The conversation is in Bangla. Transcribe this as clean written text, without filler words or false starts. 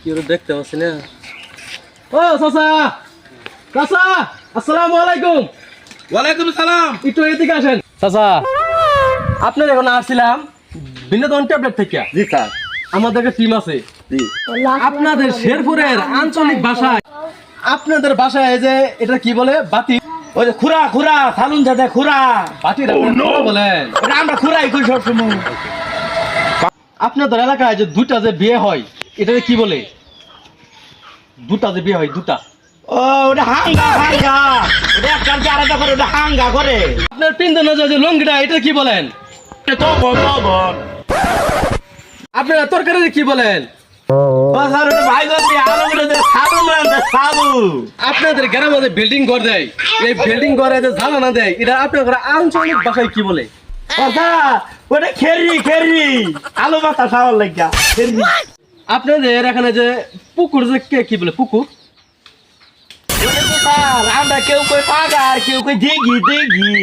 কি দেখতে পাচ্ছি না। ও চাচা, চাচা আসসালামু আলাইকুম। ওয়ালাইকুম সালাম। একটু এদিকে আসেন। চাচা, আপনার এখন আসছিলাম বিনোদন ট্যাবলেট থেকে। জি স্যার। আমাদের একটা টিম আছে, জি। আপনাদের শেরপুরের আঞ্চলিক ভাষায়, আপনাদের ভাষায় যে এটা কি বলে, বাতি? ওই যে খুরা খুরা সালুন যাতে খুরা বাতির বলেন। ওটা আমরা খুরাই কই সব সময়। আপনাদের এলাকায় যে দুটা যে বিয়ে হয় এটা কি বলে? দুটা যে বিয়ে হয়, দুটা। ও ওটা হাঙ্গা হাঙ্গা, ওটা একটা কি আরেকটা করে, ওটা হাঙ্গা করে। আপনার পিন্দনা যে লঙ্গিটা এটা কি বলেন? তখন তখন আপনারা তরকারি কি বলেন? ও স্যার ওটা ভাই গতি আলো করে দে সালু মান দে সালু। আপনাদের গ্রামে যে বিল্ডিং ঘর দেয়, এই বিল্ডিং ঘরে যে জ্বালানা দেয়, এটা আপনাদের আঞ্চলিক ভাষায় কি বলে? ও স্যার ওটা খেরি খেরি, আলু মাথা খাওয়ার লাগিয়া খেরি। আপনাদের এখানে যে পুকুর যে কি বলে, পুকুর? ওটা তো স্যার আমরা কেউ কই পাগা আর কেউ কই দিঘি দিঘি।